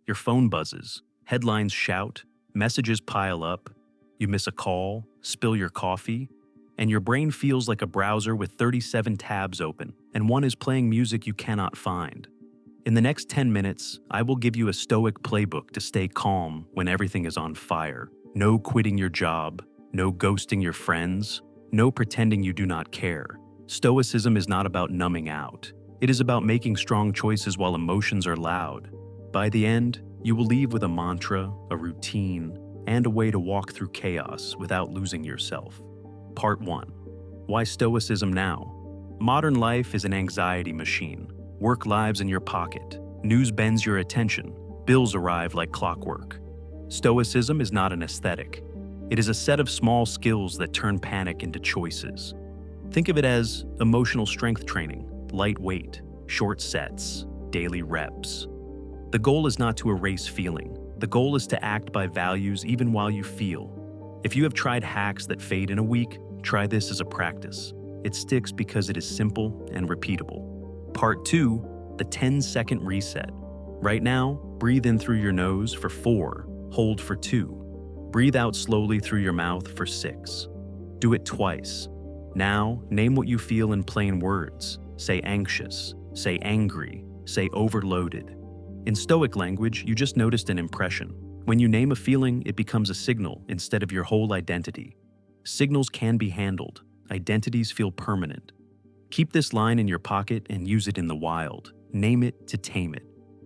Your phone buzzes, headlines shout, messages pile up, you miss a call, spill your coffee, and your brain feels like a browser with 37 tabs open, and one is playing music you cannot find. In the next 10 minutes, I will give you a Stoic playbook to stay calm when everything is on fire. No quitting your job, no ghosting your friends, no pretending you do not care. Stoicism is not about numbing out. It is about making strong choices while emotions are loud. By the end, you will leave with a mantra, a routine, and a way to walk through chaos without losing yourself. Part 1. Why Stoicism now? Modern life is an anxiety machine. Work lives in your pocket. News bends your attention. Bills arrive like clockwork. Stoicism is not an aesthetic. It is a set of small skills that turn panic into choices. Think of it as emotional strength training, lightweight, short sets, daily reps. The goal is not to erase feeling. The goal is to act by values even while you feel. If you have tried hacks that fade in a week, try this as a practice. It sticks because it is simple and repeatable. Part 2, the 10-second reset. Right now, breathe in through your nose for 4, hold for 2. Breathe out slowly through your mouth for 6. Do it twice. Now, name what you feel in plain words. Say anxious, say angry, say overloaded. In Stoic language, you just noticed an impression. When you name a feeling, it becomes a signal instead of your whole identity. Signals can be handled. Identities feel permanent. Keep this line in your pocket and use it in the wild. Name it to tame it.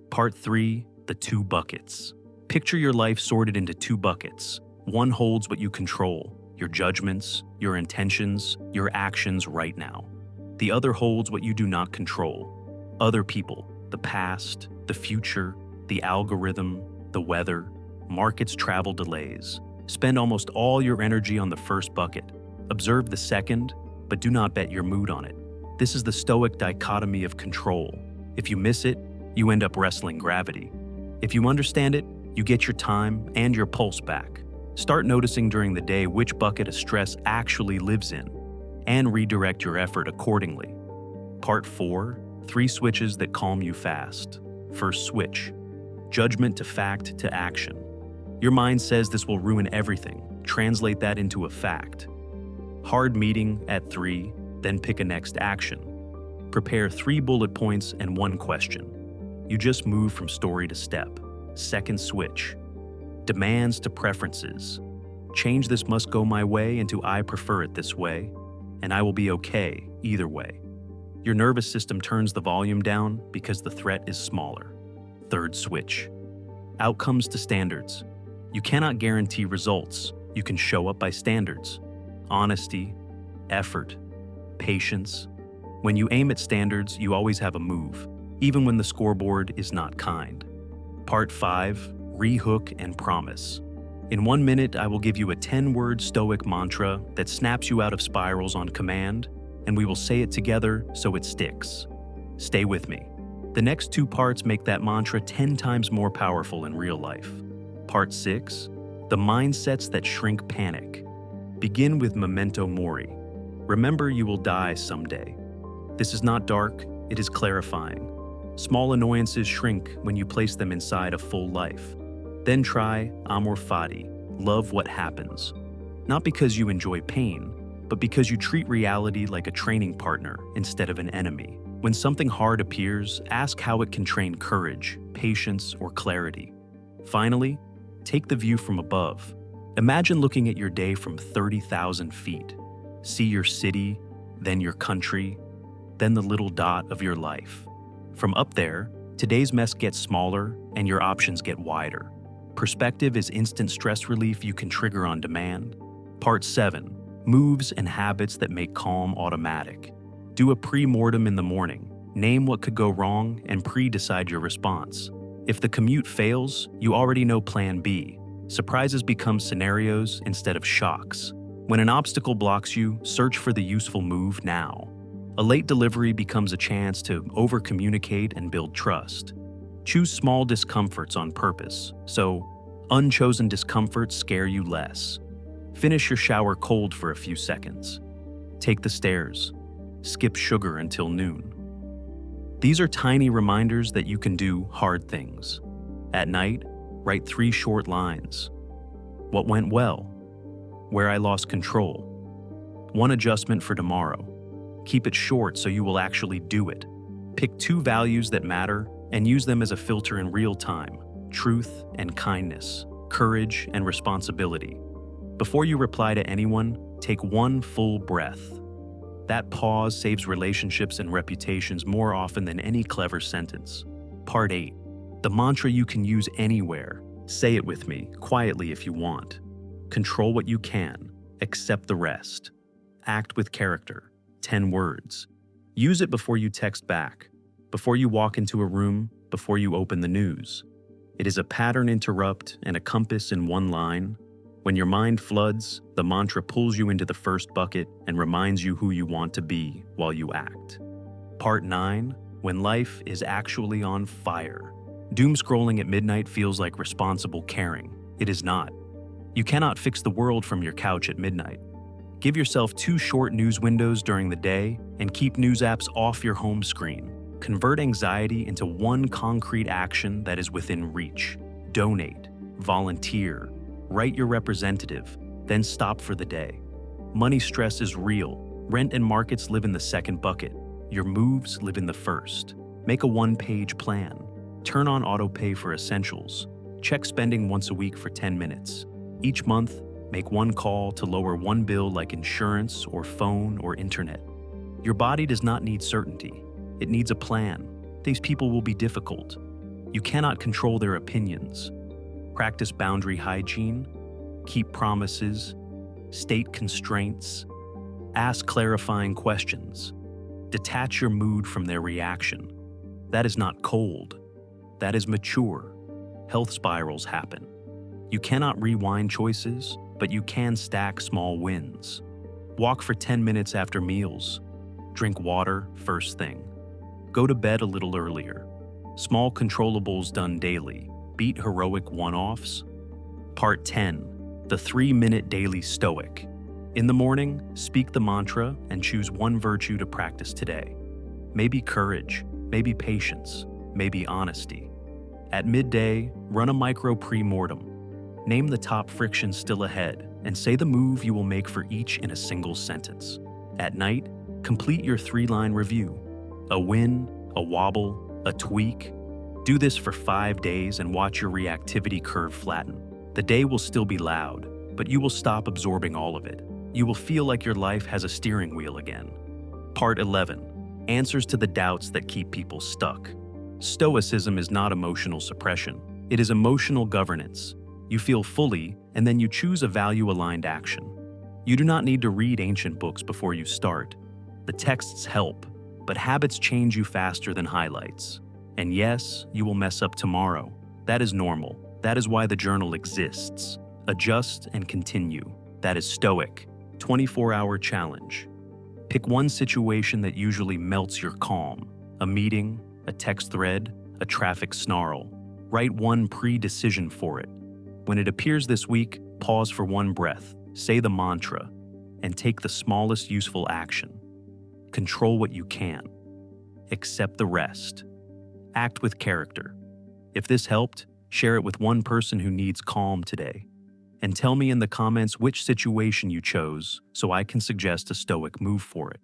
Part 3, the 2 buckets. Picture your life sorted into 2 buckets. One holds what you control, your judgments, your intentions, your actions right now. The other holds what you do not control. Other people, the past, the future, the algorithm, the weather, markets, travel delays. Spend almost all your energy on the first bucket. Observe the second, but do not bet your mood on it. This is the Stoic Dichotomy of Control. If you miss it, you end up wrestling gravity. If you understand it, you get your time and your pulse back. Start noticing during the day which bucket of stress actually lives in, and redirect your effort accordingly. Part 4, 3 switches that calm you fast. First switch, judgment to fact to action. Your mind says this will ruin everything. Translate that into a fact. Hard meeting at 3, then pick a next action. Prepare 3 bullet points and 1 question. You just move from story to step. Second switch, demands to preferences. Change this must go my way into I prefer it this way, and I will be okay either way. Your nervous system turns the volume down because the threat is smaller. Third switch, outcomes to standards. You cannot guarantee results. You can show up by standards. Honesty, effort, patience. When you aim at standards, you always have a move, even when the scoreboard is not kind. Part 5, rehook and promise. In 1 minute, I will give you a 10-word Stoic mantra that snaps you out of spirals on command, and we will say it together so it sticks. Stay with me. The next 2 parts make that mantra 10 times more powerful in real life. Part 6, the mindsets that shrink panic. Begin with Memento Mori. Remember you will die someday. This is not dark, it is clarifying. Small annoyances shrink when you place them inside a full life. Then try Amor Fati, love what happens. Not because you enjoy pain, but because you treat reality like a training partner instead of an enemy. When something hard appears, ask how it can train courage, patience, or clarity. Finally, take the view from above. Imagine looking at your day from 30,000 feet. See your city, then your country, then the little dot of your life. From up there, today's mess gets smaller and your options get wider. Perspective is instant stress relief you can trigger on demand. Part 7, moves and habits that make calm automatic. Do a pre-mortem in the morning. Name what could go wrong and pre-decide your response. If the commute fails, you already know plan B. Surprises become scenarios instead of shocks. When an obstacle blocks you, search for the useful move now. A late delivery becomes a chance to over-communicate and build trust. Choose small discomforts on purpose, so unchosen discomforts scare you less. Finish your shower cold for a few seconds. Take the stairs. Skip sugar until noon. These are tiny reminders that you can do hard things. At night, write 3 short lines. What went well? Where I lost control? One adjustment for tomorrow. Keep it short so you will actually do it. Pick 2 values that matter and use them as a filter in real time: truth and kindness, courage and responsibility. Before you reply to anyone, take 1 full breath. That pause saves relationships and reputations more often than any clever sentence. Part 8. The mantra you can use anywhere. Say it with me, quietly if you want. Control what you can, accept the rest. Act with character. 10 words. Use it before you text back, before you walk into a room, before you open the news. It is a pattern interrupt and a compass in one line. When your mind floods, the mantra pulls you into the first bucket and reminds you who you want to be while you act. Part 9. When life is actually on fire. Doomscrolling at midnight feels like responsible caring. It is not. You cannot fix the world from your couch at midnight. Give yourself 2 short news windows during the day and keep news apps off your home screen. Convert anxiety into 1 concrete action that is within reach. Donate, volunteer, write your representative, then stop for the day. Money stress is real. Rent and markets live in the second bucket. Your moves live in the first. Make a 1-page plan. Turn on autopay for essentials. Check spending once a week for 10 minutes. Each month, make 1 call to lower 1 bill like insurance or phone or internet. Your body does not need certainty. It needs a plan. These people will be difficult. You cannot control their opinions. Practice boundary hygiene. Keep promises. State constraints. Ask clarifying questions. Detach your mood from their reaction. That is not cold. That is mature. Health spirals happen. You cannot rewind choices, but you can stack small wins. Walk for 10 minutes after meals. Drink water first thing. Go to bed a little earlier. Small controllables done daily. Beat heroic one-offs. Part 10. The 3-minute daily Stoic. In the morning, speak the mantra and choose 1 virtue to practice today. Maybe courage, maybe patience, maybe honesty. At midday, run a micro pre-mortem. Name the top friction still ahead and say the move you will make for each in a single sentence. At night, complete your 3-line review. A win, a wobble, a tweak. Do this for 5 days and watch your reactivity curve flatten. The day will still be loud, but you will stop absorbing all of it. You will feel like your life has a steering wheel again. Part 11. Answers to the doubts that keep people stuck. Stoicism is not emotional suppression. It is emotional governance. You feel fully, and then you choose a value-aligned action. You do not need to read ancient books before you start. The texts help, but habits change you faster than highlights. And yes, you will mess up tomorrow. That is normal. That is why the journal exists. Adjust and continue. That is Stoic. 24-hour challenge. Pick 1 situation that usually melts your calm. A meeting, a text thread, a traffic snarl. Write 1 pre-decision for it. When it appears this week, pause for 1 breath, say the mantra, and take the smallest useful action. Control what you can. Accept the rest. Act with character. If this helped, share it with 1 person who needs calm today. And tell me in the comments which situation you chose so I can suggest a Stoic move for it.